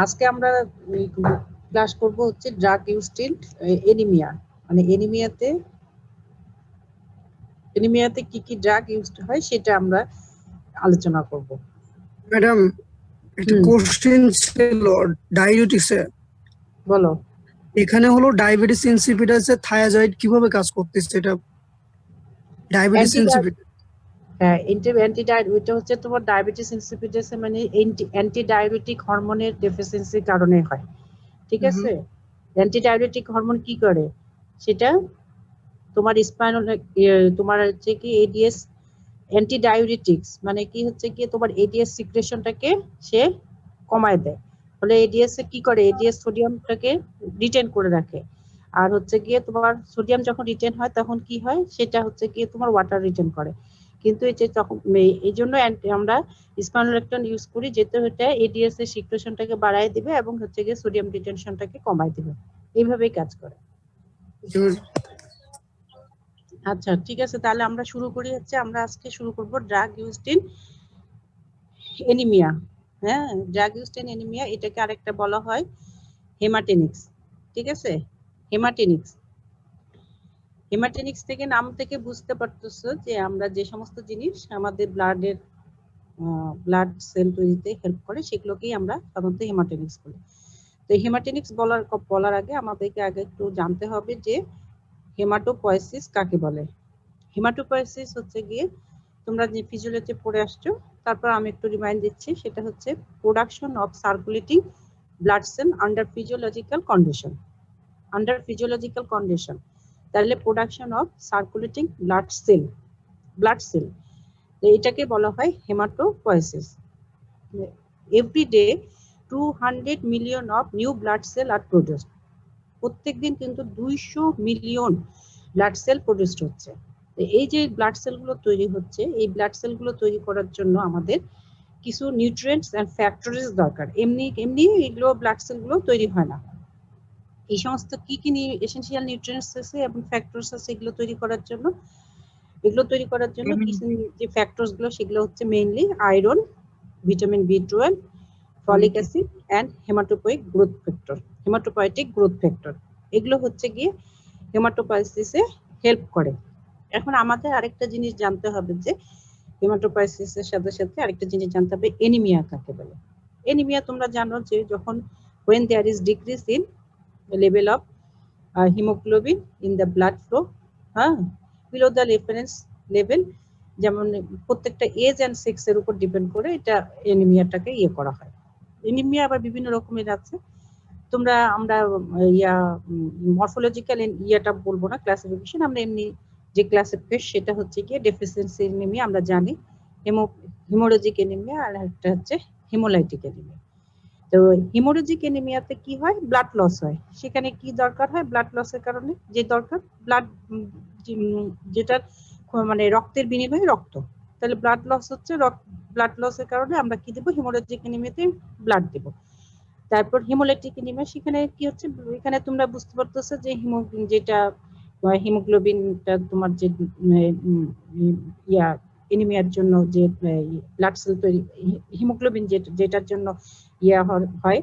আজকে আমরা ক্লাস করব হচ্ছে ড্রাগ ইউজড ইন এনিমিয়া, মানে এনিমিয়াতে কি কি ড্রাগ ইউজড হয় সেটা আমরা আলোচনা করব। ম্যাডাম, একটা কোশ্চেন ছিল ডায়াবেটিসে। বলো। এখানে হলো ডায়াবেটিস ইনসিপিটাসে থায়াজয়েড কিভাবে কাজ করতেছে? এটা ডায়াবেটিস ইনসিপিটাস। হ্যাঁ, ওইটা হচ্ছে তোমার ডায়াবেটিস ইনসিপিটাস, মানে অ্যান্টি ডায়াবেটিক হরমোনের ডেফিসিয়েন্সির কারণে হয়। ঠিক আছে, অ্যান্টি ডায়াবেটিক হরমোন কি করে সেটা তোমার স্পাইনাল, তোমার হচ্ছে কি এডিএস অ্যান্টি ডায়াবেটিক্স মানে কি হচ্ছে কি তোমার এডিএস সিক্রেশনটাকে সে কমায় দেয়। ফলে এডিএস কি করে, এডিএস সোডিয়ামটাকে রিটেন করে রাখে। আর হচ্ছে গিয়ে তোমার সোডিয়াম যখন রিটেন হয় তখন কি হয়, সেটা হচ্ছে গিয়ে তোমার ওয়াটার রিটেন করে। কিন্তু এই যে তখন এই জন্য আমরা স্পাইনোলেকটন ইউজ করি, যেতে হচ্ছে এডিএস এর সিক্রেশনটাকে বাড়ায় দিবে এবং হচ্ছে গিয়ে সোডিয়াম রিটেনশনটাকে কমায় দিবে। এইভাবেই কাজ করে। আচ্ছা ঠিক আছে, তাহলে আমরা শুরু করি। হচ্ছে আমরা আজকে শুরু করব ড্রাগ ইউজড ইন এনিমিয়া। হ্যাঁ, ড্রাগ ইউজড ইন এনিমিয়া, এটাকে আরেকটা বলা হয় হেমাটেনিক্স। ঠিক আছে, হেমাটেনিক্স। হেমাটেনিক্স থেকে নাম থেকে বুঝতে পারতেছো যে আমরা যে সমস্ত জিনিস আমাদের ব্লাড সেল তৈরিতে হেল্প করে সেগুলোকেই আমরা সাধারণত হেমাটেনিক্স বলি। তো হেমাটেনিক্স বলার আগে আমাদেরকে আগে একটু জানতে হবে যে হেমাটোপয়েসিস কাকে বলে। হেমাটোপয়েসিস হচ্ছে গিয়ে তোমরা যে ফিজিওলজি পড়ে আসছো, তারপর আমি একটু রিমাইন্ড দিচ্ছি, সেটা হচ্ছে production of circulating blood cell under physiological condition. Under physiological condition, তাহলে production of circulating blood cell, এটাকে বলা হয় haematopoiesis. Every day 200 million of new blood cell are produced. প্রত্যেকদিন কিন্তু 200 মিলিয়ন ব্লাড সেল প্রডিউসড হচ্ছে। এই যে ব্লাড সেলগুলো তৈরি হচ্ছে, এই ব্লাড সেলগুলো তৈরি করার জন্য আমাদের কিছু নিউট্রিয়েন্টস এন্ড ফ্যাক্টরিজ দরকার। এমনি এগুলো ব্লাড সেলগুলো তৈরি হয় না। এই সমস্ত কি কি এসেনশিয়াল নিউট্রিয়েন্টস আছে এবং ফ্যাক্টরস আছে এগুলো তৈরি করার জন্য কিছু যে ফ্যাক্টরস গুলো সেগুলো হচ্ছে মেইনলি আয়রন, ভিটামিন বি12, folic acid and haematopoietic growth factor. এগুলো হচ্ছে গিয়ে হেমাটোপয়েসিসে হেল্প করে। এখন আমাদের আরেকটা জিনিস জানতে হবে যে হেমাটোপয়েসিসের সাথে সাথে আরেকটা জিনিস জানতে হবে, এনিমিয়া কাকে বলে। এনিমিয়া তোমরা জানো যে যখন when there is decrease in the level of hemoglobin in the blood flow below the reference level, যেমন প্রত্যেকটা এজ এন্ড সেক্স এর উপর ডিপেন্ড করে এটা এনিমিয়াটাকে করা হয়। এনিমিয়া আবার বিভিন্ন রকমের আছে। আমরা মরফোলজিক্যাল ইয়াটা বলবো না, ক্লাসিফিকেশন, আমরা এমনি যে ক্লাসিফিকেশন সেটা হচ্ছে গিয়ে ডেফিসিয়েন্সি এনিমিয়া আমরা জানি, হিমোরেজিক এনিমিয়া, আর একটা হচ্ছে হিমোলাইটিক এনিমিয়া। তো হিমোরেজিক এনিমিয়াতে কি হয়, ব্লাড লস হয়। সেখানে কি দরকার হয়, ব্লাড লসের কারণে যে দরকার ব্লাড, যেটা মানে রক্তের বিনিময়ে রক্ত, তাহলে ব্লাড লস হচ্ছে, ব্লাড লসের কারণে আমরা কি দেবো, হিমোরেজিক এনিমিয়াতে ব্লাড দেবো। তারপর হিমোলাইটিক এনিমিয়া, সেখানে কি হচ্ছে, এখানে তোমরা বুঝতে পারতেছো যে হিমোগ্লোবিনটা তোমার যে এনিমিয়ার জন্য যে ব্লাড সেল তৈরি, হিমোগ্লোবিন যেটার জন্য হয়,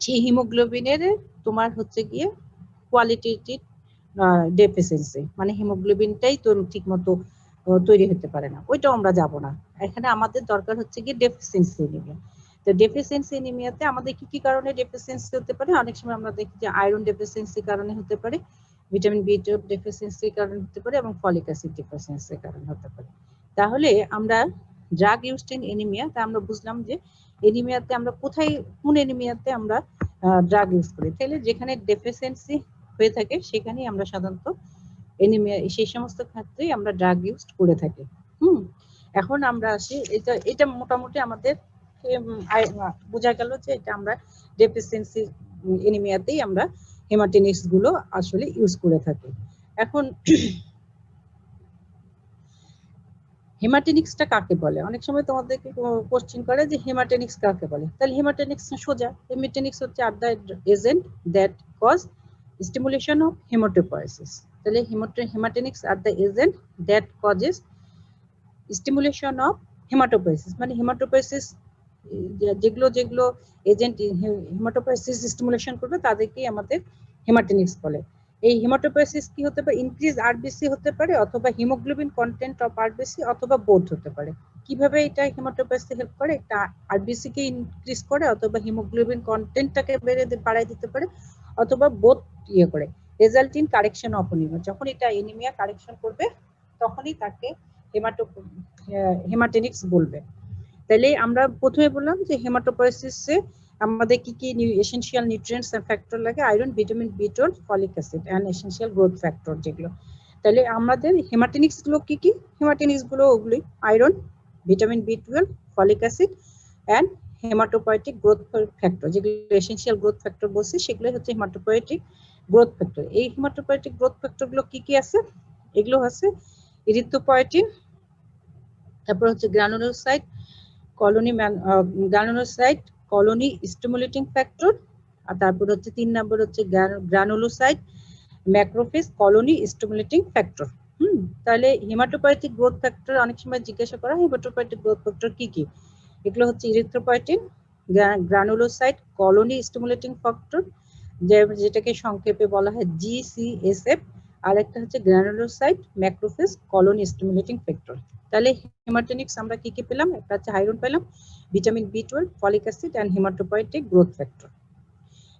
সেই হিমোগ্লোবিনের তোমার হচ্ছে গিয়ে কোয়ালিটেটিভ ডেফিসিয়েন্সি, মানে হিমোগ্লোবিনটাই তো ঠিক মতো তৈরি হতে পারে না, ওইটাও আমরা যাব না। এখানে আমাদের দরকার হচ্ছে গিয়ে ডেফিসিয়েন্সি এনিমিয়া। তো ডেফিসিয়েন্সি এনিমিয়াতে আমাদের কি কি কারণে ডেফিসিয়েন্সি হতে পারে, অনেক সময় আমরা দেখি যে আয়রন ডেফিসিয়েন্সির কারণে হতে পারে, ভিটামিন বি12 ডেফিসিয়েন্সির কারণে হতে পারে এবং ফলিক অ্যাসিড ডেফিসিয়েন্সির কারণে হতে পারে। তাহলে আমরা ড্রাগ ইউজড ইন এনিমিয়া, তা আমরা বুঝলাম যে এনিমিয়াতে আমরা কোন এনিমিয়াতে আমরা ড্রাগ ইউজ করি, তাহলে যেখানে ডেফিসিয়েন্সি হয়ে থাকে সেখানেই আমরা সাধারণত এনিমিয়া, সেই সমস্ত ক্ষেত্রেই আমরা ড্রাগ ইউজ করে থাকি। এখন আমরা আসি, এটা মোটামুটি আমাদের বোঝা গেল যে এটা আমরা ডেফিসিয়েন্সি এনিমিয়াতেই আমরা হেমাটিনিক্স গুলো আসলে ইউজ করে থাকি। এখন হেমাটেনিক্সটা কাকে বলে, অনেক সময় তোমাদেরকে কোশ্চেন করে যে হেমাটেনিক্স কাকে বলে। তাহলে হেমাটেনিক্স সোজা, হেমাটেনিক্স হচ্ছে are the agent that cause stimulation of haematopoiesis. তাহলে haematinics are the agent that causes stimulation of haematopoiesis, মানে হেমাটোপয়েসিস যেগুলো যেগুলো এজেন্ট হেমাটোপোয়েসিস স্টিমুলেশন করবে তাদেরকেই আমাদের হেমাটিনিক্স বলে। এই হেমাটোপোয়েসিস কি হতে পারে, ইনক্রিজ আরবিসি হতে পারে, অথবা হিমোগ্লোবিন কন্টেন্ট অফ আরবিসি, অথবা বোথ হতে পারে। কিভাবে এটা হেমাটোপোয়েসিস হেল্প করে, একটা আরবিসি কে ইনক্রিজ করে, অথবা হিমোগ্লোবিন কন্টেন্টটাকে বাড়ায় দিতে পারে, অথবা বোথ ইয়ে করে। Result in correction of anaemia, যখন এটা এনিমিয়া কারেকশন করবে তখনই তাকে হেমাটিনিক্স বলবে। তাহলে আমরা প্রথমে বললাম যে হেমাটোপোয়েসিসে আমাদের কি কি এসেনশিয়াল নিউট্রিয়েন্টস এন্ড ফ্যাক্টর লাগে, আয়রন, ভিটামিন বি12, folic acid and essential growth factor যেগুলো। তাহলে আমাদের হেমাটিনিক্স গুলো কি কি, হেমাটিনিক্স গুলো ওগুলি আয়রন, ভিটামিন বি12, folic acid and haematopoietic growth factor, যেগুলো এসেনশিয়াল গ্রোথ ফ্যাক্টর বলছি সেগুলো হচ্ছে হেমাটোপয়েটিক গ্রোথ ফ্যাক্টর। এই হেমাটোপয়েটিক গ্রোথ ফ্যাক্টর গুলো কি কি আছে, এগুলো হচ্ছে ইরিথ্রোপয়েটিন, তারপর হচ্ছে granulocyte, granulocyte colony stimulating factor, আর তারপর হচ্ছে 3 নম্বর হচ্ছে granulocyte macrophage colony stimulating factor. তাহলে হেমাটোপয়েটিক গ্রোথ ফ্যাক্টর অনেক সময় জিজ্ঞাসা করা, হেমাটোপয়েটিক গ্রোথ ফ্যাক্টর কি কি, এগুলো হচ্ছে erythropoietin, granulocyte colony stimulating factor, যেটাকে সংক্ষেপে বলা হয় GCSF, আর একটা হচ্ছে granulocyte macrophage colony stimulating factor. তাহলে হেমাটোনিক্স আমরা কি কি পেলাম, একটা হচ্ছে আয়রন পেলাম, ভিটামিন বি12, folic acid and haematopoietic growth factor.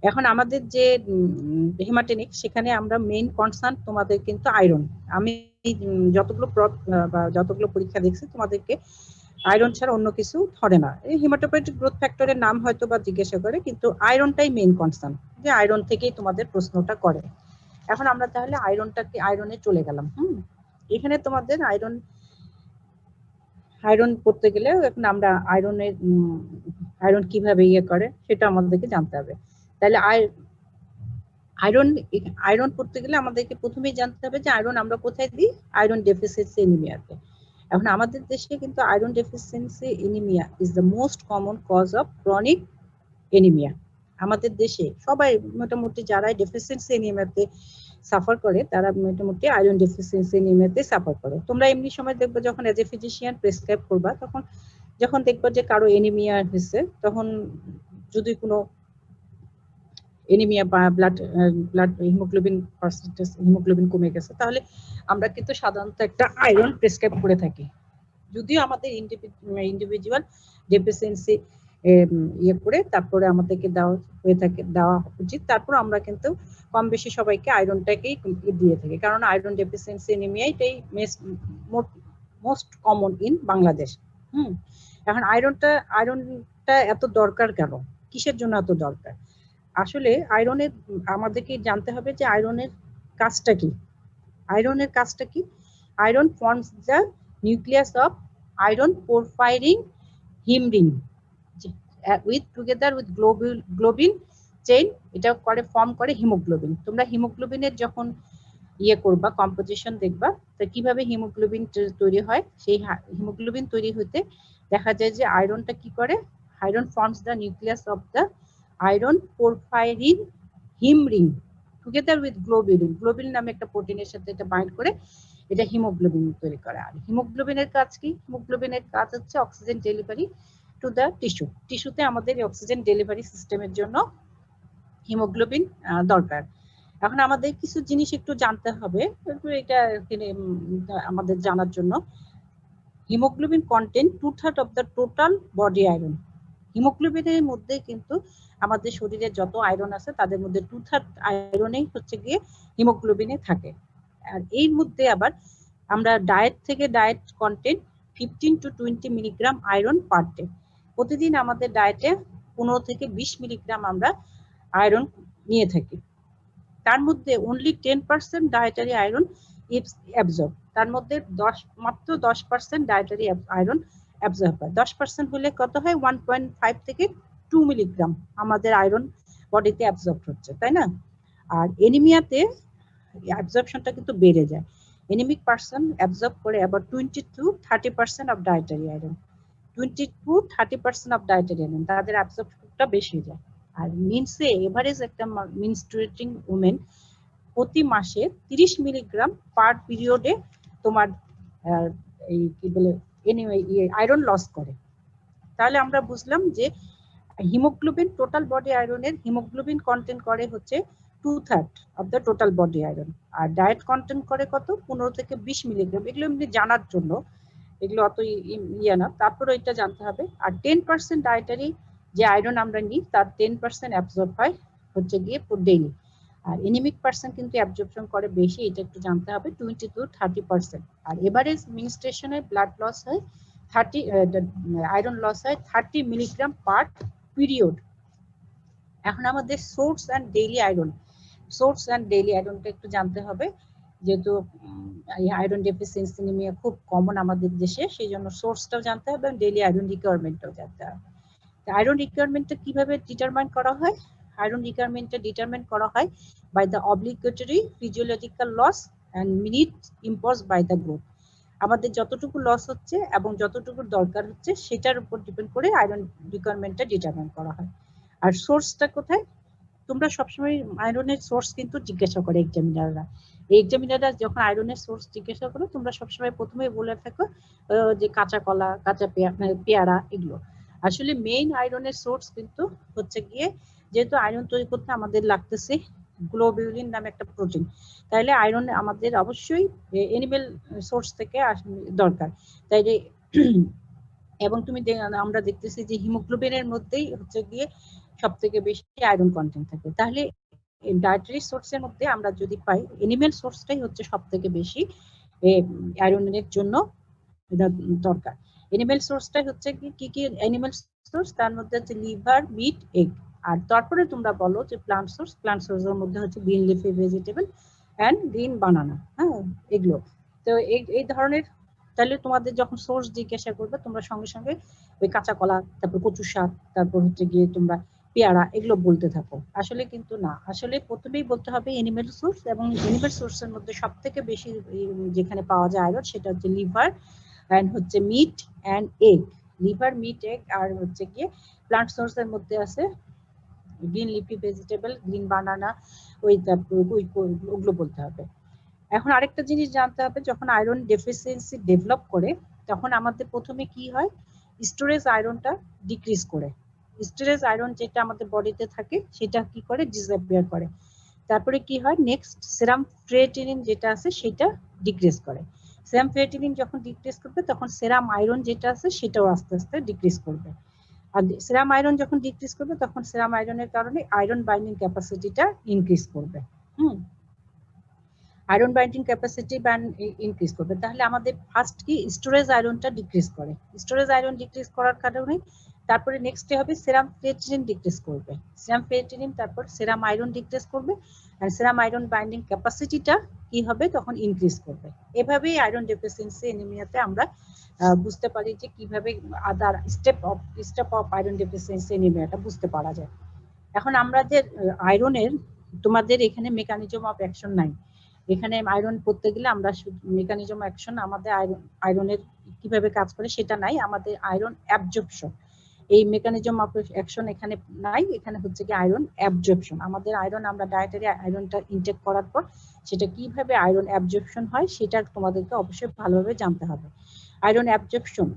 এখন আমাদের যে হেমাটোনিক্স সেখানে আমরা মেইন কনসার্ন তোমাদের কিন্তু আয়রন। আমি যতগুলো যতগুলো পরীক্ষা দেখছি তোমাদেরকে আয়রন ছাড়া অন্য কিছু ধরে না। এই হেমাটোপয়েটিক গ্রোথ ফ্যাক্টরের নাম হয়তো বা জিজ্ঞাসা করে, কিন্তু আয়রনটাই মেইন কনসার্ন, যে আয়রন থেকেই তোমাদের প্রশ্নটা করে। এখন আমরা তাহলে আয়রনে চলে গেলাম। এখানে তোমাদের আয়রন করতে গেলে এখন আমরা আয়রন কিভাবে ইয়ে করে সেটা আমাদেরকে জানতে হবে। তাহলে আয়রন করতে গেলে আমাদেরকে প্রথমেই জানতে হবে যে আয়রন আমরা কোথায় দিই, আয়রন ডেফিসিয়েন্সি এনিমিয়াতে। এখন আমাদের দেশে কিন্তু iron deficiency anaemia is the most common cause of chronic anaemia. আমাদের দেশে সবাই মোটামুটি যারা ডেফিসিয়েন্সি এনিমিয়াতে সাফার করে তারা মোটামুটি আয়রন ডেফিসিয়েন্সি এনিমিয়াতে সাফার করে। তোমরা এমনি সময় দেখবে যখন এজ এ ফিজিশিয়ান প্রেসক্রাইব করবা, তখন যখন দেখবা যে কারো এনিমিয়া হয়েছে, তখন যদি কোনো এনিমিয়া বা ব্লাড হিমোগ্লোবিন কমে গেছে, তাহলে আমরা কিন্তু সাধারণত একটা আয়রন প্রেসক্রাইব করে থাকি। যদিও আমাদের ইন্ডিভিজুয়াল ডেফিসিয়েন্সি ইয়ে করে তারপরে আমাদেরকে দেওয়া উচিত, তারপর আমরা কিন্তু কম বেশি সবাইকে আয়রনটাকেই দিয়ে থাকি, কারণ আয়রন ডেফিসিয়েন্সি এনিমিয়া এটাই মোস্ট কমন ইন বাংলাদেশ। এখন আয়রনটা এত দরকার কেন, কিসের জন্য এত দরকার? আসলে আয়রনের আমাদেরকে জানতে হবে যে আয়রনের কাজটা কি। আয়রনের কাজটা কি? Iron forms the nucleus of iron porphyrin haem ring together with globin chain, এটা ফর্ম করে হিমোগ্লোবিন। তোমরা হিমোগ্লোবিনের যখন ইয়ে করবা, কম্পোজিশন দেখবা, তো কিভাবে হিমোগ্লোবিন তৈরি হয়, সেই হিমোগ্লোবিন তৈরি হতে দেখা যায় যে আয়রনটা কি করে, iron forms the nucleus of the iron porphyrin him ring together with globin. Globin নামে একটা প্রোটিনের সাথে এটা বাইন্ড করে এটা হিমোগ্লোবিন তৈরি করে। আর হিমোগ্লোবিনের কাজ কি? হিমোগ্লোবিনের কাজ হচ্ছে অক্সিজেন ডেলিভারি টু দ্য টিস্যুতে আমাদের অক্সিজেন ডেলিভারি সিস্টেমের জন্য হিমোগ্লোবিন দরকার। এখন আমাদের কিছু জিনিস একটু জানতে হবে, এটা আমাদের জানার জন্য। Haemoglobin content 2/3 of the total body iron. হিমোগ্লোবিনের মধ্যে কিন্তু আমাদের শরীরে যত আয়রন আছে তাদের মধ্যে 2/3 আয়রনেই হচ্ছে গিয়ে হিমোগ্লোবিনে থাকে। আর এই মধ্যে আবার আমরা diet content 15 to 20 milligram iron per day. প্রতিদিন আমাদের ডায়েটে 15 থেকে 20 মিলিগ্রাম আমরা আয়রন নিয়ে থাকি। তার মধ্যে অনলি 10% ডায়েটারি আয়রন অ্যাবজর্ব, তার মধ্যে মাত্র 10% ডায়েটারি আয়রন অ্যাবজর্ব হয়। 10% হলে কত হয়? 1.5 থেকে 2 মিলিগ্রাম আমাদের আয়রন বডিতে অ্যাবজর্ব হচ্ছে, তাই না? আর এনিমিয়াতে অ্যাবজর্পশনটা কিন্তু বেড়ে যায়। এনিমিক পারসন অ্যাবজর্ব করে আবার 20 to 30% of dietary iron. 20 to 30% of dietary iron তাদের অ্যাবজর্পশনটা বেশি যায়। আর মিনসে এভারেজ একটা মিনস্ট্রুয়েটিং ওমেন প্রতি মাসে 30 মিলিগ্রাম পার পিরিয়ডে তোমার এই কি বলে আয়রন লস করে। তাহলে আমরা বুঝলাম যে হিমোগ্লোবিন টোটাল বডি আয়রনের হিমোগ্লোবিন কন্টেন্ট করে হচ্ছে 2/3 of the total body iron, আর ডায়েট কন্টেন্ট করে কত 15 থেকে 20 মিলিগ্রাম। এগুলো এমনি জানার জন্য, এগুলো অত ইয়ে না, তারপরে এটা জানতে হবে। আর 10% ডায়েটারি যে আয়রন আমরা নিই তার 10% অ্যাবজর্ব হয় হচ্ছে গিয়ে ডেইলি, আর এনিমিক পার্সন কিন্তু অ্যাবজর্পশন করে বেশি, এটা একটু জানতে হবে 20 to 30%। আর এভারেজ মিনিস্ট্রেশনে ব্লাড লস হয় 30, আয়রন লস হয় 30 মিলিগ্রাম পার পিরিয়ড। এখন আমাদের source and daily iron, source and daily আয়রনটা একটু জানতে হবে, যেহেতু আয়রন ডেফিসিয়েন্সি অ্যানিমিয়া খুব কমন আমাদের দেশে, সেই জন্য সোর্সটাও জানতে হবে এবং ডেইলি আয়রন রিকোয়ারমেন্টটাও জানতে হবে। আয়রন রিকোয়ারমেন্টটা কিভাবে ডিটারমাইন করা হয়? আয়রন রিকোয়ারমেন্টটা ডিটারমাইন করা হয় by the obligatory physiological loss and minute impose by the group. আমাদের যতটুকু লস হচ্ছে এবং যতটুকু দরকার হচ্ছে সেটার উপর ডিপেন্ড করে আয়রন রিকোয়ারমেন্টটা ডিটারমাইন করা হয়। আর সোর্সটা কোথায়? তোমরা সবসময় আয়রনের সোর্স কিন্তু জিজ্ঞাসা করে এক্সামিনাররা। এই এক্সামিনাররা যখন আয়রনের সোর্স জিজ্ঞাসা করো তোমরা সবসময় প্রথমেই বলে থাকো যে কাঁচা কলা, কাঁচা পেয়ারা, এগুলো। আসলে মেইন আয়রনের সোর্স কিন্তু হচ্ছে গিয়ে, যেহেতু আয়রন তৈরি করতে আমাদের লাগতেছে গ্লোবিউলিন নামে একটা প্রোটিন, তাইলে আয়রন আমাদের অবশ্যই এনিমেল সোর্স থেকে দরকার। তাইলে এবং তুমি আমরা দেখতেছি যে হিমোগ্লোবিনের মধ্যেই হচ্ছে গিয়ে সব থেকে বেশি আয়রন কন্টেন্ট থাকে। তাহলে ডায়েটারি সোর্সের মধ্যে আমরা যদি পাই এনিমেল সোর্সটাই হচ্ছে সব থেকে বেশি আয়রনের জন্য দরকার। এনিমেল সোর্সটাই হচ্ছে কি কি এনিমেল সোর্স? তার মধ্যে হচ্ছে লিভার, মিট, এগ। আর তারপরে তোমরা বলো যে প্লান্ট সোর্স, প্লান্ট সোর্সের মধ্যে হচ্ছে green leafy vegetable and green banana, হ্যাঁ এগুলো। তো এই ধরনের, তাহলে তোমাদের যখন সোর্স জিজ্ঞাসা করবে তোমরা সঙ্গে সঙ্গে ওই কাঁচা কলা, তারপর কচু শাক, তারপর হচ্ছে গিয়ে তোমরা পেয়ারা, এগুলো বলতে থাকো। আসলে কিন্তু না, আসলে প্রথমেই বলতে হবে এনিমেল সোর্স, এবং এনিমেল সোর্সের মধ্যে সব থেকে বেশি যেখানে পাওয়া যায় আয়রন সেটা হচ্ছে লিভার এন্ড হচ্ছে meat and egg. Liver, meat, egg. আর হচ্ছে গিয়ে প্লান্ট সোর্সের মধ্যে আছে green leafy vegetable, green banana, ওগুলো বলতে হবে। এখন আরেকটা জিনিস জানতে হবে, যখন আয়রন ডেফিসিয়েন্সি ডেভেলপ করে তখন আমাদের প্রথমে কি হয়, স্টোরেজ আয়রনটা ডিক্রিজ করে। স্টোরেজ আয়রন যেটা আমাদের বডিতে থাকে সেটা কি করে, ডিসঅ্যাপিয়ার করে। তারপরে কি হয়, নেক্সট সেরাম ক্রিয়েটিনিন যেটা আছে সেটা ডিক্রিজ করে। সেরাম ক্রিয়েটিনিন যখন ডিক্রিজ করবে তখন সেরাম আয়রন যেটা আছে সেটাও আস্তে আস্তে ডিক্রিজ করবে। আর সেরাম আয়রন যখন ডিক্রিজ করবে তখন সেরাম আয়রনের কারণে আয়রন বাইন্ডিং ক্যাপাসিটিটা ইনক্রিজ করবে। আয়রন বাইন্ডিং ক্যাপাসিটি ইনক্রিজ করবে। তাহলে আমাদের ফার্স্ট কি, স্টোরেজ আয়রনটা ডিক্রিজ করে। স্টোরেজ আয়রন ডিক্রিজ করার কারণে তারপরে নেক্সটে হবে সেরাম ক্রিয়েটিনিন ডিক্রিজ করবে। সেরাম ক্রিয়েটিনিন তারপর সেরাম আয়রন ডিক্রিজ করবে, আর সেরাম আয়রন বাইন্ডিং ক্যাপাসিটিটা কি হবে তখন ইনক্রিজ করবে। এভাবেই আয়রন ডেফিসিয়েন্সি এনিমিয়াতে আমরা বুঝতে পারি যে কিভাবে আদার স্টেপ অফ আয়রন ডেফিসিয়েন্সি এনিমিয়াটা বুঝতে পারা যায়। এখন আমরা যে আয়রনের, তোমাদের এখানে মেকানিজম অফ অ্যাকশন নাই, এখানে আয়রন পড়তে গেলে আমরা মেকানিজম অ্যাকশন, আমাদের আয়রনের কিভাবে কাজ করে সেটা নাই, আমাদের আয়রন অ্যাবজর্পশন, এই মেকানিজম অফ অ্যাকশন এখানে নাই। এখানে হচ্ছে কি আয়রন অ্যাবজর্পশন, আমাদের আয়রন আমরা ডায়েটারি আয়রনটা ইনটেক করার পর সেটা কিভাবে আয়রন অ্যাবজর্পশন হয় সেটা তোমাদেরকে অবশ্যই ভালোভাবে জানতে হবে। আয়রন অ্যাবজর্পশন,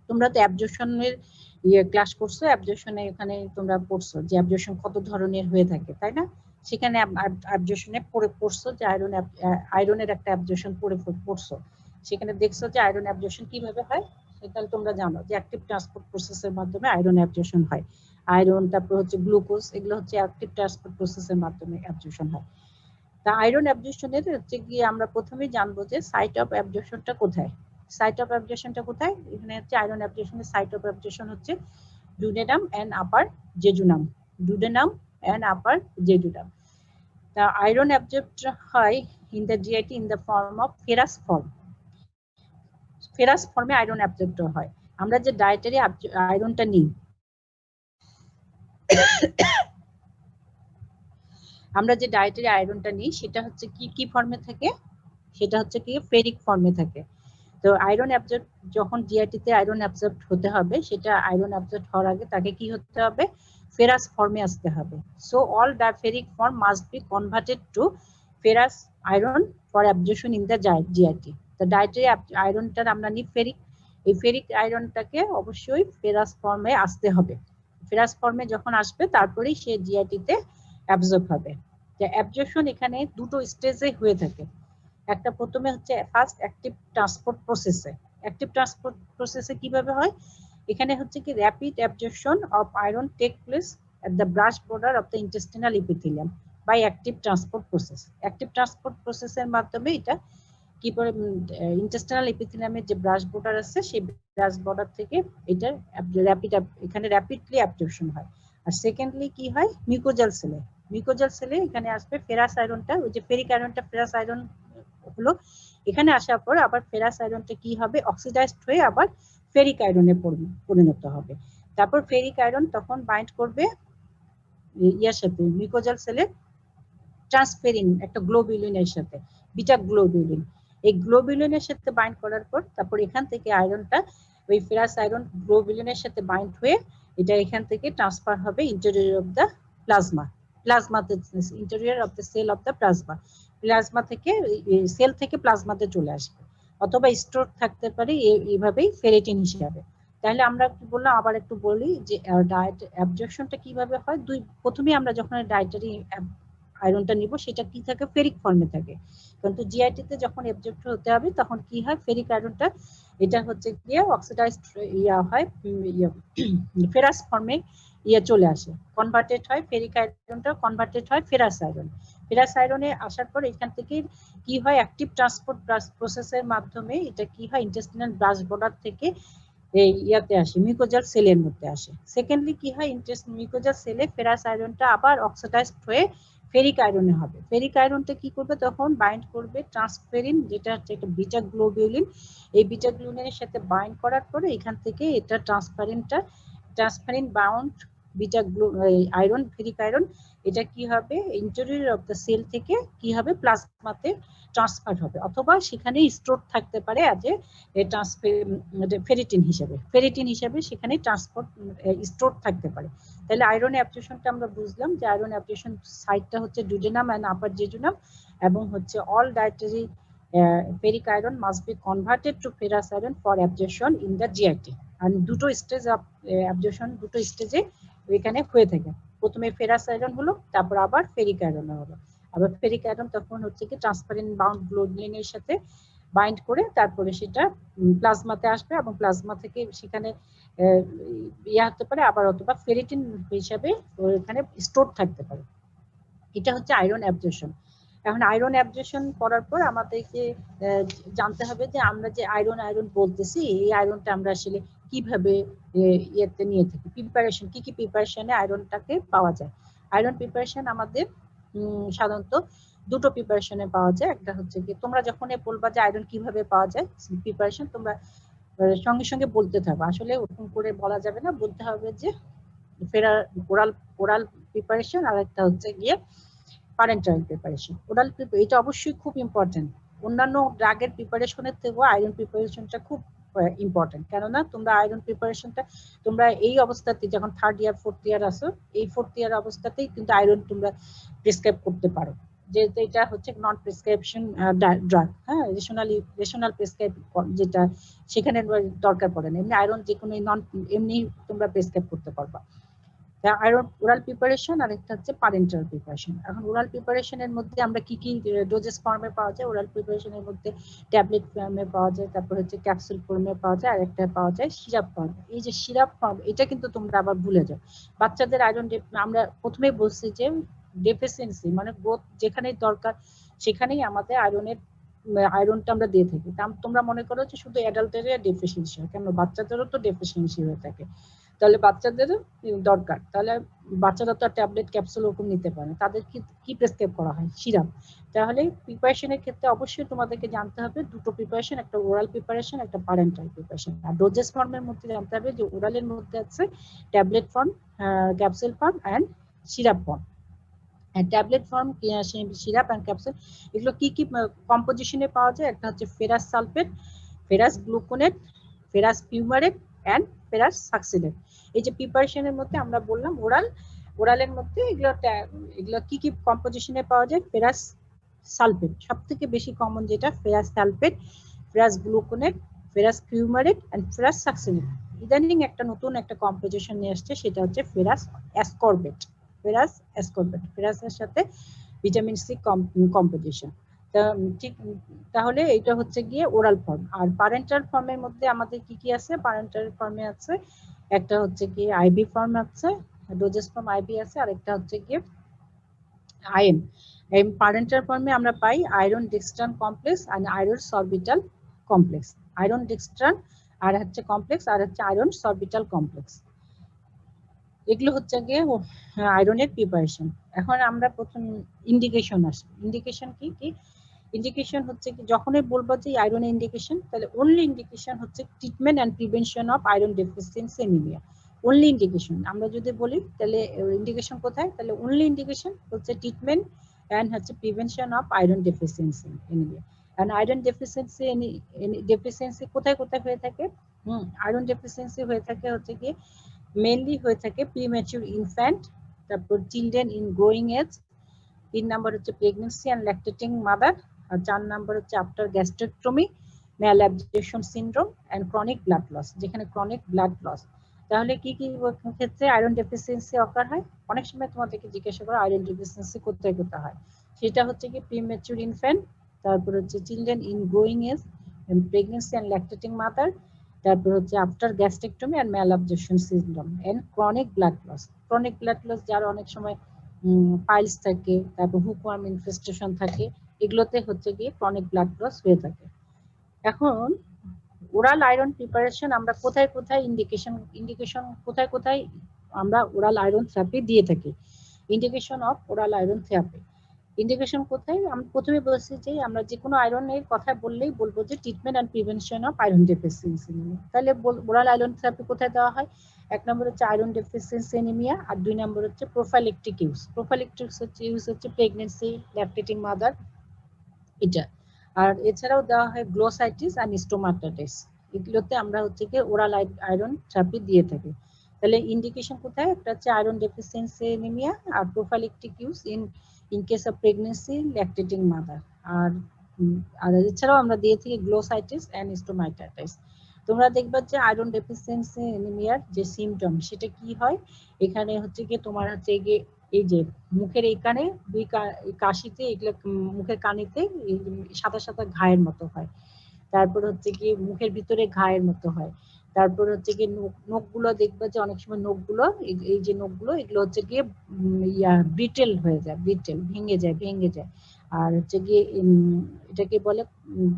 তোমরা তো অ্যাবজর্পশনের ক্লাস করছো, অ্যাবজর্পশনে এখানে তোমরা পড়ছো যে অ্যাবজর্পশন কত ধরনের হয়ে থাকে, তাই না? সেখানে অ্যাবজর্পশনে পড়ছো যে আয়রনের একটা অ্যাবজর্পশন পড়ছো, সেখানে দেখছো যে আয়রন অ্যাবজর্পশন কিভাবে হয়। সেটা তোমরা জানো যে অ্যাক্টিভ ট্রান্সপোর্ট প্রসেসের মাধ্যমে আয়রন অ্যাবজর্পশন হয়। আয়রন, তারপর হচ্ছে গ্লুকোজ, এগুলো হচ্ছে অ্যাক্টিভ ট্রান্সপোর্ট প্রসেসের মাধ্যমে অ্যাবজর্পশন হয়। তা আয়রন অ্যাবজর্পশনের হচ্ছে গিয়ে আমরা প্রথমেই জানবো যে সাইট অফ অ্যাবজর্পশনটা কোথায়। সাইট অফ অ্যাবজর্পশনটা কোথায়? এখানে হচ্ছে আয়রন অ্যাবজর্পশনের সাইট অফ অ্যাবজর্পশন হচ্ছে duodenum and upper jejunum. Duodenum and upper jejunum. The iron absorbed হয় in the GIT in the form of ferrous form. Ferrous ফর্মে আয়রন অ্যাবজর্বড হয়। আমরা যে ডায়েটারি আয়রনটা নিই, আমরা যে ডায়েটারি আয়রনটা নিই সেটা হচ্ছে কি ফর্মে থাকে, সেটা হচ্ছে কি ফেরিক ফর্মে থাকে। তো আয়রন অ্যাবজর্ব যখন জিআইটিতে আয়রন অ্যাবজর্ব হতে হবে, সেটা আয়রন অ্যাবজর্ব হওয়ার আগে তাকে কি হতে হবে, ফেরাস ফর্মে আসতে হবে। So all diferric form must be converted to ferrous iron for absorption in the GIT. তো ডায়েটারি আয়রনটার আমরা নিই ফেরিক, এই ফেরিক আয়রনটাকে অবশ্যই ফেরাস ফর্মে আসতে হবে। ফেরাস ফর্মে যখন আসবে তারপরেই সে জিআইটি তে অ্যাবজর্ব হবে। যে অ্যাবজর্পশন এখানে দুটো স্টেজে হয়ে থাকে। একটা প্রথমে হচ্ছে ফার্স্ট অ্যাক্টিভ ট্রান্সপোর্ট প্রসেসে। অ্যাক্টিভ ট্রান্সপোর্ট প্রসেসে কিভাবে হয়, এখানে হচ্ছে কি rapid absorption of iron take place at the brush border of the intestinal epithelium by active transport process. Active transport process এর মাধ্যমে এটা কি করে ইন্টেস্টিনাল এপিথেলিয়ামের যে ব্রাশ বর্ডার আছে সেই ব্রাশ বর্ডার থেকে এটা র্যাপিড এখানে র্যাপিডলি অ্যাবজর্পশন হয়। আর সেকেন্ডলি কি হয়, মিউকোজাল সেলে, মিউকোজাল সেলে এখানে আসবে ফেরাস আয়রনটা, ওই যে ফেরিক আয়রনটা ফেরাস আয়রন হলো, এখানে আসার পর আবার ফেরাস আয়রনটা কি হবে, অক্সিডাইজড হয়ে আবার ফেরিক আয়রনে পরিণত হবে। তারপর ফেরিক আয়রন তখন বাইন্ড করবে ইয়ার সাথে মিউকোজাল সেলে ট্রান্সফেরিন একটা গ্লোবিউলিনের সাথে, বিটা গ্লোবিউলিন। এই গ্লোবিউলিনের সাথে বাইন্ড করার পর তারপর এখান থেকে আয়রনটা ওই ফেরাস আয়রন গ্লোবিউলিনের সাথে বাইন্ড হয়ে এটা এখান থেকে ট্রান্সফার হবে ইন্টেরিয়র অফ দ্য প্লাজমা, প্লাজমাতে interior of the cell of the plasma, plasma থেকে সেল থেকে প্লাজমাতে চলে আসবে, অথবা স্টোর থাকতে পারে এইভাবেই ফেরিটিন হিসাবে। তাহলে আমরা কি বললাম, আবার একটু বলি যে ডায়েট অ্যাবজর্পশনটা কিভাবে হয়। প্রথমে আমরা যখন ডায়েটারি আয়রনটা নিব সেটা কি থাকে, ফেরিক ফর্মে থাকে, কিন্তু জিআইটি তে যখন অ্যাবজর্ব হতে হবে তখন কি হয়, ফেরিক আয়রনটা এটা হচ্ছে গিয়ে অক্সিডাইজড হয় ফেরাস ফর্মে চলে আসে, কনভার্টেড হয়, ফেরিক আয়রনটা কনভার্টেড হয় ফেরাস আয়রন। ফেরাস আয়রনে আসার পর এখান থেকে কি হয়, অ্যাক্টিভ ট্রান্সপোর্ট প্রসেসের মাধ্যমে এটা কি হয়, ইন্টেস্টিনাল ব্রাশ বর্ডার থেকে এই ইয়াতে আসে, মিউকোজাল সেলের মধ্যে আসে। সেকেন্ডলি কি হয়, মিউকোজাল সেলে ফেরাস আয়রনটা আবার অক্সিডাইজড হয়ে ফেরিক আয়রনে হবে। ফেরিক আয়রনটা কি করবে, তখন বাইন্ড করবে ট্রান্সফেরিন, যেটা হচ্ছে একটা বিটা গ্লোবিউলিন। এই বিটা গ্লোবিউলিনের সাথে বাইন্ড করার পরে এখান থেকে এটা transferrin bound beta iron, ferric iron, এটা কি হবে ইন্টেরিয়র অফ দ্য সেল থেকে কি হবে প্লাজমাতে ট্রান্সফার হবে, অথবা সেখানে স্টোর থাকতে পারে অ্যাজ এ ফেরিটিন হিসেবে সেখানে ট্রান্সপোর্ট স্টোর থাকতে পারে। তাহলে আয়রন অ্যাবজর্পশনটা আমরা বুঝলাম যে আয়রন অ্যাবজর্পশন সাইটটা হচ্ছে ডুওডেনাম এন্ড আপার জেজুনাম, এবং হচ্ছে all dietary ferric iron must be converted to ferrous iron for absorption in the GIT. আর দুটো স্টেজ অফ অ্যাবজর্পশন দুটো স্টেজে এখানে হয়ে থাকে, প্রথমে ফেরাস আয়রন হলো, তারপর আবার ফেরিক আয়রন হলো। আবার ফেরিক আয়রন তখন হচ্ছে কি ট্রান্সপারেন্ট বাউন্ড গ্লোবিউলিনের সাথে বাইন্ড করে তারপরে সেটা প্লাজমাতে আসবে, এবং প্লাজমা থেকে সেখানে ইয়া হতে পারে আবার, অথবা ফেরিটিন হিসাবে এখানে স্টোর থাকতে পারে। এটা হচ্ছে আয়রন অ্যাবজর্পশন। এখন আয়রন অ্যাবজর্পশন করার পর আমাদেরকে জানতে হবে যে আমরা যে আয়রন বলতেছি এই আয়রনটা আমরা আসলে কিভাবে ইয়েতে নিয়ে থাকি, প্রিপারেশন কি প্রিপারেশনে আয়রনটাকে পাওয়া যায়। আয়রন প্রিপারেশন আমাদের সাধারণত দুটো প্রিপারেশনে পাওয়া যায়। একটা হচ্ছে কি তোমরা যখন বলবা যে আয়রন কিভাবে পাওয়া যায় প্রিপারেশন, তোমরা সঙ্গে সঙ্গে বলতে থাকো, আসলে ওরকম করে বলা যাবে না, বলতে হবে যে ওরাল প্রিপারেশন, আর একটা হচ্ছে গিয়ে প্যারেন্টাল প্রিপারেশন। ওরাল এটা অবশ্যই খুব ইম্পর্টেন্ট, অন্যান্য ড্রাগের প্রিপারেশনের থেকেও আয়রন প্রিপারেশনটা খুব ইম্পর্টেন্ট, কেননা তোমরা আয়রন প্রিপারেশনটা তোমরা এই অবস্থাতে যখন থার্ড ইয়ার ফোর্থ ইয়ার আসো, এই ফোর্থ ইয়ার অবস্থাতেই কিন্তু আয়রন তোমরা প্রেসক্রাইব করতে পারো, যেহেতু এটা হচ্ছে নন প্রেসক্রিপশন ড্রাগ, হ্যাঁ, রেশনাল প্রেসক্রাইব যেটা সেখানে দরকার পড়ে না, এমনি আয়রন যে কোনো নন এমনি তোমরা প্রেসক্রাইব করতে পারবা। আয়রন ওরাল প্রিপারেশন আর একটা হচ্ছে প্যারেন্টাল প্রিপারেশন। এখন ওরাল প্রিপারেশনের মধ্যে আমরা কি ডোজেস ফর্মে পাওয়া যায়, ওরাল প্রিপারেশনের মধ্যে ট্যাবলেট ফর্মে পাওয়া যায়, তারপর হচ্ছে ক্যাপসুল ফর্মে পাওয়া যায়, আর একটা পাওয়া যায় সিরাপ ফর্ম। এই যে সিরাপ ফর্ম এটা কিন্তু তোমরা আবার ভুলে যাও, বাচ্চাদের আয়রন আমরা প্রথমেই বলছি যে ডেফিসিয়েন্সি মানে গ্রোথ যেখানে দরকার সেখানেই আমাদের আয়রনটা আমরা দিয়ে থাকি। তোমরা মনে করো যে শুধু অ্যাডাল্টের ডেফিসিয়েন্সি হয়, কেন বাচ্চাদেরও তো ডেফিসিয়েন্সি হয়ে থাকে, তাহলে বাচ্চাদেরও দরকার, তাহলে বাচ্চারা তো ট্যাবলেট ক্যাপসুল ওরকম নিতে পারে, তাদের কি প্রেসক্রাইব করা হয়, সিরাপ। তাহলে প্রিপারেশনের ক্ষেত্রে অবশ্যই তোমাদেরকে জানতে হবে দুটো প্রিপারেশন, একটা ওরাল প্রিপারেশন, একটা প্যারেন্টাল প্রিপারেশন। আর ডোজেস ফর্মের মধ্যে জানতে হবে যে ওরালের মধ্যে আছে tablet form, capsule form and syrup form. Tablet form, syrup and capsule, এগুলো কি কম্পোজিশনে পাওয়া যায়, একটা হচ্ছে ferrous sulphate, ferrous gluconate, ferrous fumarate and ferrous succinate. এই যে প্রিপারেশনের মধ্যে আমরা বললাম ওরালের মধ্যে এগুলো কি কম্পোজিশনে পাওয়া যায়, ফেরাস সালফেট সব থেকে বেশি কমন যেটা, ferrous sulphate, ferrous gluconate, ferrous fumarate and ferrous succinate. ইদানিং একটা নতুন একটা কম্পোজিশন নিয়ে আসছে, সেটা হচ্ছে ফেরাস অ্যাসকর্বেট। ফেরাস অ্যাসকর্বেট, ফেরাসের সাথে ভিটামিন সি কম্পোজিশন। ঠিক, তাহলে এটা হচ্ছে গিয়ে ওরাল ফর্ম। আর প্যারেন্টাল ফর্মের মধ্যে আমাদের কি কি আছে? প্যারেন্টাল ফর্মে আছে একটা হচ্ছে কি আইভি ফর্ম আছে, ডোজেস ফর্ম আইভি আছে, আর একটা হচ্ছে গিয়ে আয়ন। এই প্যারেন্টাল ফর্মে আমরা পাই আয়রন ডেক্সট্রান কমপ্লেক্স আর আয়রন সরবিটাল কমপ্লেক্স। আয়রন ডেক্সট্রান আর হচ্ছে কমপ্লেক্স, আর হচ্ছে আয়রন সরবিটাল কমপ্লেক্স। এগুলো হচ্ছে গিয়ে আয়রনের প্রিপারেশন। এখন আমরা প্রথম ইন্ডিকেশন আসি। ইন্ডিকেশন কি কি? ইন্ডিকেশন হচ্ছে কি, যখনই বলবো যে আয়রনের ইন্ডিকেশন, তাহলে অনলি ইন্ডিকেশন হচ্ছে treatment and prevention of iron deficiency anaemia. Only indication আমরা যদি বলি, তাহলে ইন্ডিকেশন কোথায়? তাহলে অনলি ইন্ডিকেশন হচ্ছে ট্রিটমেন্ট এন্ড হচ্ছে prevention of iron deficiency anaemia. And iron deficiency কোথায় কোথায় হয়ে থাকে? আয়রন ডেফিসিয়েন্সি হয়ে থাকে হচ্ছে কি মেইনলি হয়ে থাকে প্রিম্যাচিউর ইনফ্যান্ট, তারপর children in growing age, 3 number হচ্ছে প্রেগন্যান্সি এন্ড ল্যাকটেটিং মাদার, আর 4 নাম্বার হচ্ছে after gastrectomy, malabsorption syndrome and chronic blood loss, যেখানে ক্রনিক ব্লাড লস। তাহলে কি কি ক্ষেত্রে আয়রন ডেফিসিয়েন্সি অকার হয়? অনেক সময় তোমাদেরকে জিজ্ঞাসা করা আয়রন ডেফিসিয়েন্সি কোথায় কোথায় হয়, সেটা হচ্ছে কি প্রিম্যাচিউর ইনফ্যান্ট, তারপর হচ্ছে children in growing age, pregnancy and lactating mother, তারপর হচ্ছে after gastrectomy and malabsorption syndrome and chronic blood loss. Chronic blood loss যার অনেক সময় পাইলস থাকে, তারপর হুকওয়ার্ম ইনফেস্টেশন থাকে, এগুলোতে হচ্ছে গিয়ে ক্রনিক ব্লাড লস হয়ে থাকে। এখন ওরাল আয়রন প্রিপারেশন আমরা কোথায় কোথায় ইন্ডিকেশন কোথায় কোথায় আমরা ওরাল আয়রন থেরাপি দিয়ে থাকি? Indication of oral iron therapy, indication কোথায়? আমি প্রথমে বলছি যে আমরা যে কোনো আয়রনের কথা বললেই বলবো যে treatment and prevention of iron deficiency anaemia. তাহলে ওরাল আয়রন থেরাপি কোথায় দেওয়া হয়? 1 নম্বর হচ্ছে আয়রন ডেফিসিয়েন্সি অ্যানিমিয়া, আর 2 নম্বর হচ্ছে প্রোফাইলেকটিক ইউজ। প্রোফাইলেকটিক ইউজ হচ্ছে প্রেগন্যান্সি, ল্যাকটেটিং মাদার, এটা। আর এছাড়াও দেওয়া হয় গ্লোসাইটিস আর স্টোমাটাইটিস, এগুলোতে আমরা হচ্ছে কি ওরাল আয়রন থেরাপি দিয়ে থাকি। তাহলে ইন্ডিকেশন কোথায়? একটা হচ্ছে আয়রন ডেফিসিয়েন্সি অ্যানিমিয়া আর prophylactic use in case of pregnancy, lactating mother. আর এছাড়াও আমরা দিয়ে থাকি গ্লোসাইটিস এন্ড স্টোমাটাইটিস। তোমরা দেখবা যে আয়রন ডেফিসিয়েন্সি অ্যানিমিয়ার যে সিমটম সেটা কি হয়, এখানে হচ্ছে কি তোমার হচ্ছে গিয়ে এই যে মুখের এইখানে দুই কাশিতে, এগুলো মুখের কানিতে সাদা সাদা ঘায়ের মতো হয়, তারপর হচ্ছে কি মুখের ভিতরে ঘায়ের মতো হয়, তারপর হচ্ছে কি নখগুলো দেখবা যে অনেক সময় নখগুলো এই যে নখগুলো এগুলো হচ্ছে গিয়ে ব্রিটেল হয়ে যায়, ব্রিটেল ভেঙে যায়। আর হচ্ছে গিয়ে এটাকে বলে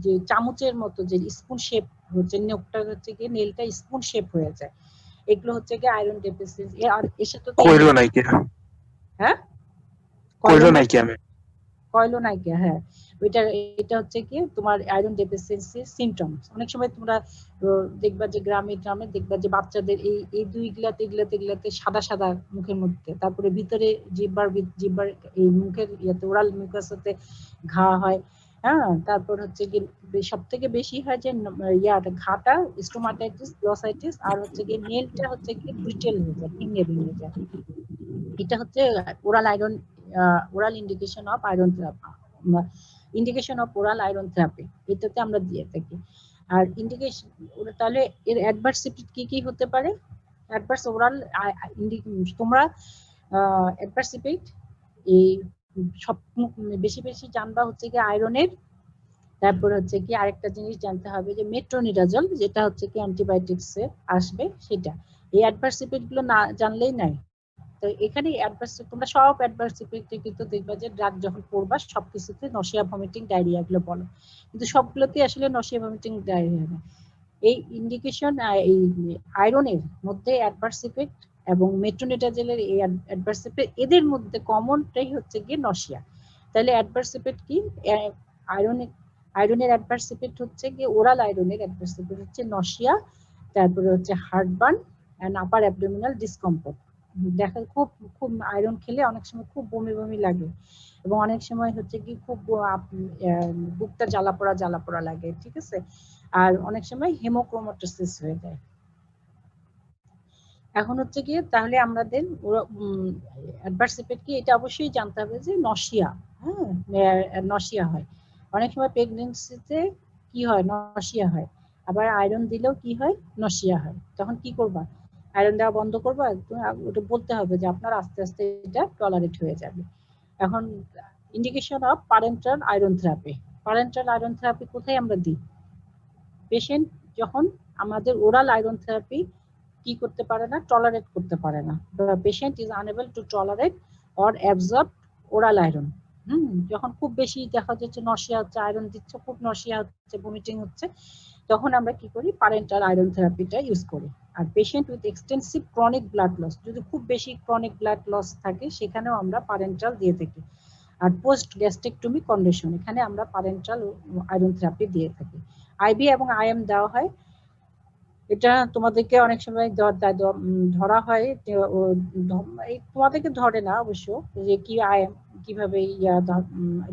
যে চামচের মতো যে স্পুন শেপ হচ্ছে, নখটা হচ্ছে গিয়ে নেলটা স্পুন শেপ হয়ে যায়। এগুলো হচ্ছে গিয়ে আয়রন ডেফিসিয়েন্সি। আর এর সাথে কইলো নাই কি? হ্যাঁ কইলো নাই কি? আমি কয়লোনাইকিয়া, হ্যাঁ এটা হচ্ছে কি তোমার আয়রন ডেফিসিয়েন্সি সিমটমস। অনেক সময় তোমরা দেখবা যে গ্রামে দেখবা যে বাচ্চাদের এই এগুলাতে সাদা সাদা মুখের মধ্যে, তারপরে ভিতরে জিহ্বার এই মুখের ইয়াতে ওরাল মিউকাসে ঘা হয়। হ্যাঁ, তারপর হচ্ছে কি সব থেকে বেশি হয় যে ঘাটা স্টোমাটাইটিস, গ্লোসাইটিস, আর হচ্ছে কি নেলটা হচ্ছে কি ব্রিটেল হয়ে যায়, ভেঙে যায়। এটা হচ্ছে oral iron, oral indication of iron therapy, indication of oral iron therapy এটাতে আমরা দিয়ে থাকি। আর ইন্ডিকেশন, তাহলে এর অ্যাডভার্স ইফেক্ট কি কি হতে পারে? অ্যাডভার্স ওরাল তোমরা অ্যাডভার্স ইফেক্ট এই সব বেশি বেশি জানবা হচ্ছে কি আয়রনের। তারপর হচ্ছে কি আরেকটা জিনিস জানতে হবে যে মেট্রোনিডাজল, যেটা হচ্ছে কি অ্যান্টিবায়োটিক্সে আসবে সেটা। এই অ্যাডভার্স ইফেক্ট গুলো না জানলেই নাই। তো এখানে তোমরা সব অ্যাডভার্স ইফেক্টে কিন্তু দেখবা যে ড্রাগ যখন পড়বা সবকিছুতে নশিয়া, ভমিটিং, ডায়রিয়া এগুলো বলো, কিন্তু সবগুলোতে আসলে নশিয়া, ভমিটিং, ডায়রিয়া না। এই ইন্ডিকেশন এই আয়রনের মধ্যে অ্যাডভার্স ইফেক্ট এবং মেট্রোনিডাজলের এই অ্যাডভার্স ইফেক্ট, এদের মধ্যে কমনটাই হচ্ছে গিয়ে নশিয়া। তাহলে অ্যাডভার্স ইফেক্ট কি? আয়রনের অ্যাডভার্স ইফেক্ট হচ্ছে গিয়ে ওরাল আয়রনের অ্যাডভার্স ইফেক্ট হচ্ছে নশিয়া, তারপরে হচ্ছে heartburn and upper abdominal discomfort. দেখা খুব খুব আয়রন খেলে অনেক সময় খুব বমি বমি লাগে, এবং অনেক সময় হচ্ছে কি খুব বুকটা জ্বালা পোড়া লাগে, ঠিক আছে। আর অনেক সময় হেমোক্রোমাটোসিস হয়ে যায়। এখন হচ্ছে কি তাহলে আমাদের অ্যাডভার্স ইফেক্ট কি, এটা অবশ্যই জানতে হবে যে নশিয়া, হ্যাঁ নশিয়া হয়। অনেক সময় প্রেগন্যান্সিতে কি হয়, নশিয়া হয়। আবার আয়রন দিলেও কি হয়, নশিয়া হয়। তখন কি করবা, আয়রন দেওয়া বন্ধ করবা, ওটা বলতে হবে যে আপনার আস্তে আস্তে এটা টলারেট হয়ে যাবে। এখন indication of parental iron therapy. Parental iron therapy কোথায় আমরা দিই, পেশেন্ট যখন আমাদের ওরাল আয়রন থেরাপি কি করতে পারে না, টলারেট করতে পারে না, patient is unable to tolerate or absorb oral iron. যখন খুব বেশি দেখা যাচ্ছে নশিয়া হচ্ছে, আয়রন দিচ্ছে খুব নশিয়া হচ্ছে, ভমিটিং হচ্ছে, তখন আমরা কি করি, প্যারেন্টাল আয়রন থেরাপিটা ইউজ করি। আর patient with extensive chronic blood loss, যদি খুব বেশি ক্রনিক ব্লাড লস থাকে সেখানেও আমরা প্যারেন্টাল দিয়ে থাকি। আর পোস্ট গ্যাস্ট্রেক্টমি কন্ডিশন, এখানে আমরা প্যারেন্টাল আয়রন থেরাপি দিয়ে থাকি। আইবি এবং আইএম দেওয়া হয়। এটা তোমাদেরকে অনেক সময় ধরা হয় যে তোমাদেরকে ধরে না অবশ্য, যে কি আইএম কিভাবে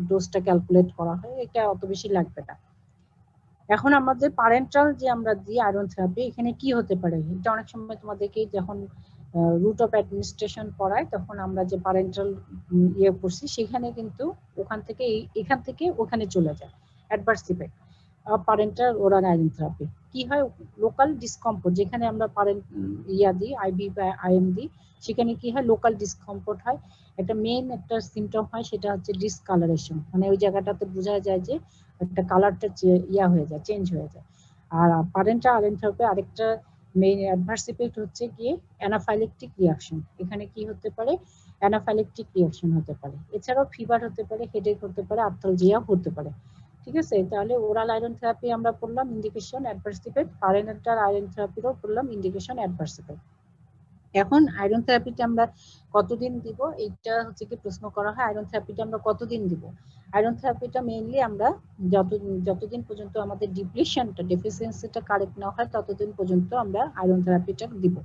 ডোজটা ক্যালকুলেট করা হয়, এটা অত বেশি লাগবে না। এখন আমাদের প্যারেন্টাল যে আমরা দিই আয়রন থেরাপি, এখানে কি হতে পারে, এটা অনেক সময় তোমাদেরকে যখন রুট অফ অ্যাডমিনিস্ট্রেশন পড়ায় তখন আমরা যে প্যারেন্টাল ইয়ে করছি সেখানে কিন্তু ওখান থেকে এখান থেকে ওখানে চলে যায় adverse effect parental oral iron therapy. কি হয়, লোকাল ডিসকমফোর্ট, যেখানে আমরা ইয়া দিই আইবি বা আইএম দিই সেখানে কি হয়, লোকাল ডিসকমফোর্ট হয়। একটা মেইন একটা সিমটম হয়, সেটা হচ্ছে ডিসকালারেশন, মানে ওই জায়গাটাতে বোঝা যায় যে একটা কালারটা ইয়া হয়ে যায়, চেঞ্জ হয়ে যায়। আর প্যারেন্টাল আয়রন থেরাপি আরেকটা মেইন অ্যাডভার্স ইফেক্ট হচ্ছে কি অ্যানাফাইলেকটিক রিঅ্যাকশন। এখানে কি হতে পারে, অ্যানাফাইলেকটিক রিঅ্যাকশন হতে পারে, এছাড়াও ফিভার হতে পারে, হেডেক হতে পারে, আর্থালজিয়া হতে পারে। ঠিক আছে, তাহলে ওরাল আয়রন থেরাপি আমরা পড়লাম indication, adverse effect, parenteral iron থেরাপিরও পড়লাম ইন্ডিকেশন, অ্যাডভার্স ইফেক্ট। এখন আয়রন থেরাপিটা আমরা কতদিন দিব, এইটা হচ্ছে কি প্রশ্ন করা হয়, আয়রন থেরাপিটা আমরা কতদিন দিব। আয়রন থেরাপিটা মেইনলি আমরা যতদিন পর্যন্ত আমাদের ডিপ্লিশনটা ডেফিসিয়েন্সিটা কারেক্ট না হয় ততদিন পর্যন্ত আমরা আয়রন থেরাপিটা দিব।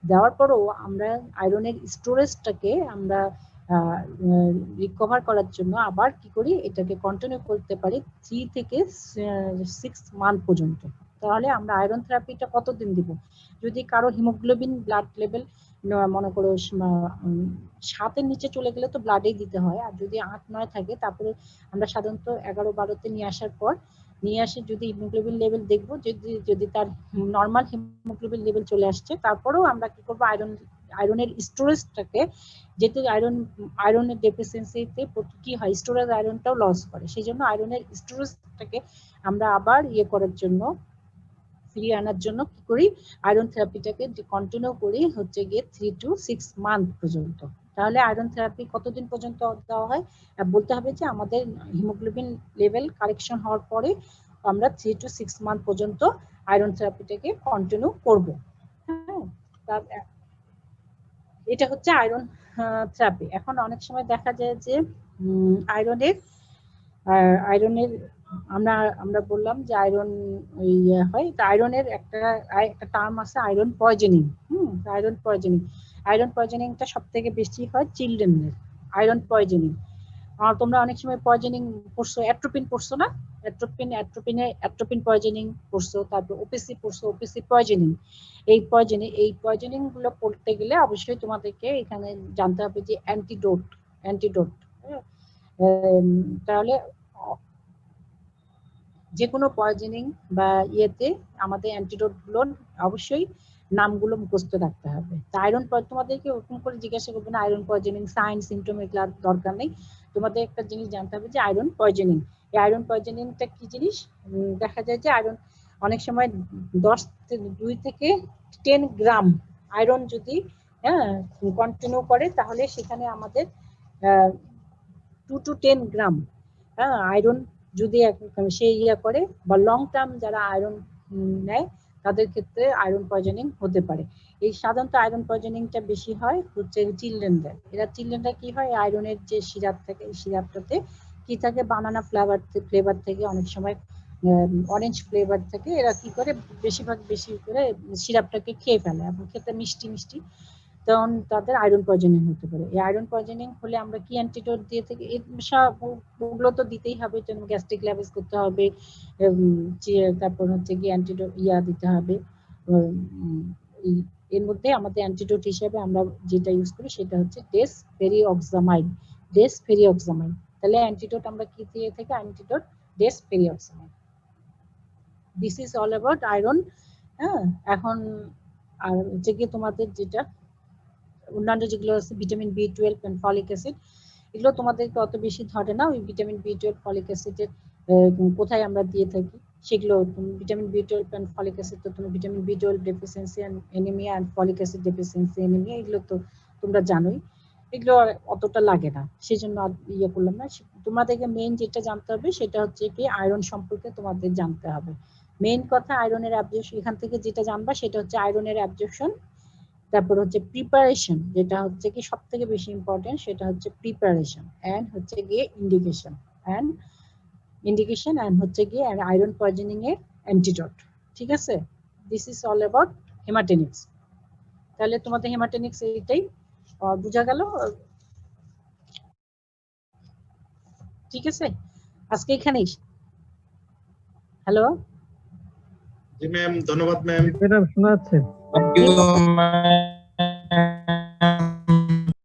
দেওয়ার পরও আমরা আয়রনের স্টোরেজটাকে আমরা রিকভার করার জন্য আবার কি করি, এটাকে কন্টিনিউ করতে পারি 3 থেকে 6 মান্থ পর্যন্ত। তাহলে আমরা আয়রন থেরাপিটা কতদিন দিব, যদি কারো হিমোগ্লোবিন ব্লাড লেভেল মনে করো 7-এর নিচে চলে গেলে তো ব্লাডেই দিতে হয়, আর যদি 8-9 থাকে তারপরে আমরা সাধারণত 11-12-তে নিয়ে আসার পর নিয়ে আসে যদি হিমোগ্লোবিন লেভেল দেখবো, যদি তার নর্মাল হিমোগ্লোবিন লেভেল চলে আসছে, তারপরেও আমরা কি করবো, আয়রনের স্টোরেজটাকে, যেহেতু আয়রনের ডেফিসিয়েন্সিতে কি হয়, স্টোরেজ আয়রনটাও লস করে, সেই জন্য আয়রনের স্টোরেজটাকে আমরা আবার ইয়ে করার জন্য, ফিরিয়ে আনার জন্য কি করি, আয়রন থেরাপিটাকে কন্টিনিউ করি হচ্ছে গিয়ে 3 to 6 মান্থ পর্যন্ত। তাহলে আয়রন থেরাপি কতদিন পর্যন্ত দেওয়া হয়, বলতে হবে যে আমাদের হিমোগ্লোবিন লেভেল কারেকশন হওয়ার পরে আমরা 3 to 6 মান্থ পর্যন্ত আয়রন থেরাপিটাকে কন্টিনিউ করব। হ্যাঁ, এটা হচ্ছে আয়রন থেরাপি। এখন অনেক সময় দেখা যায় যে আয়রনের আমরা বললাম যে আয়রন হয়, আয়রনের একটা টার্ম আছে iron poisoning. Iron poisoning, iron পয়জনিংটা সব থেকে বেশি হয় চিলড্রেনের আয়রন পয়জনিং। তোমরা অনেক সময় পয়জনিং পড়ছো, অ্যাট্রোপিন পড়ছো না, অ্যাট্রোপিন পয়জনিং পড়ছো, তারপর ওপিসি পড়ছো, ওপিসি পয়জনিং। এই পয়জনিং গুলো পড়তে গেলে অবশ্যই তোমাদেরকে এখানে জানতে হবে যে অ্যান্টিডোট। তাহলে যে কোনো পয়জনিং বা ইয়েতে আমাদের অ্যান্টিডোট গুলো অবশ্যই নামগুলো মুখস্থ রাখতে হবে। আয়রন তোমাদেরকে ওরকম করে জিজ্ঞাসা করবে না আয়রন পয়জনিং সাইন সিমটম এগুলো দরকার নেই, তোমাদের একটা জিনিস জানতে হবে যে আয়রন পয়জনিং। এই আয়রন পয়জনিংটা কি জিনিস, দেখা যায় যে আয়রন অনেক সময় 2 থেকে 10 গ্রাম আয়রন যদি কন্টিনিউ করে তাহলে সেখানে আমাদের 2 to 10 গ্রাম আয়রন যদি সে করে বা লং টার্ম যারা আয়রন নেয় তাদের ক্ষেত্রে আয়রন পয়জনিং হতে পারে। এই সাধারণত আয়রন পয়জনিংটা বেশি হয় হচ্ছে চিলড্রেনদের। চিলড্রেনরা কি হয়, আয়রনের যে সিরাপ থাকে এই সিরাপটাতে কি থাকে, বানানা ফ্লেভার থেকে অনেক সময় অরেঞ্জ ফ্লেভার থেকে, এরা কি করে বেশি করে সিরাপটাকে খেয়ে ফেলে এবং খেতে মিষ্টি মিষ্টি, তখন তাদের আয়রন পয়জনিং হতে পারে। এই আয়রন পয়জনিং হলে আমরা কি অ্যান্টিডোট দিয়ে থাকি, ওগুলো তো দিতেই হবে, যেমন গ্যাস্ট্রিক ল্যাবেজ করতে হবে, তারপর হচ্ছে কি অ্যান্টিডোট দিতে হবে। এর মধ্যে আমাদের অ্যান্টিডোট হিসেবে আমরা যেটা ইউজ করি সেটা হচ্ছে ডেসফেরিঅক্সামাইড। তাহলে অ্যান্টিডোট আমরা কি দিয়ে থাকি, antidote desferrioxamine. This is all about iron. হ্যাঁ, এখন আর হচ্ছে কি তোমাদের যেটা অন্যান্য যেগুলো আছে vitamin B12 and folic acid, এগুলো তোমাদেরকে অত বেশি ধরে না। ওই ভিটামিন B12 ফলিক অ্যাসিডের কোথায় আমরা দিয়ে থাকি সেগুলো, vitamin B12 and folic acid তো তুমি vitamin B12 deficiency and anaemia and folic acid deficiency anaemia, এগুলো তো তোমরা জানোই, এগুলো আর অতটা লাগে না, সেই জন্য আর ইয়ে করলাম না। তোমাদেরকে মেইন যেটা জানতে হবে সেটা হচ্ছে কি আয়রন সম্পর্কে তোমাদের জানতে হবে। মেইন কথা আয়রনের অ্যাবজর্পশন, এখান থেকে যেটা জানবা সেটা হচ্ছে আয়রনের অ্যাবজর্পশন, তারপর হচ্ছে প্রিপারেশন, যেটা হচ্ছে কি সব থেকে বেশি ইম্পর্টেন্ট, সেটা হচ্ছে প্রিপারেশন এন্ড হচ্ছে গিয়ে ইন্ডিকেশন এন্ড হচ্ছে গিয়ে আয়রন পয়জনিং এর অ্যান্টিডট। ঠিক আছে, দিস ইজ অল অ্যাবাউট হেমাটেনিক্স। তাহলে তোমাদের হেমাটেনিক্স এইটাই বোঝা গেল। ঠিক আছে, আজকে এখানেই। হ্যালো, জি ম্যাম, ধন্যবাদ ম্যাম। ম্যাডাম শোনা যাচ্ছে? Thank you, ma'am.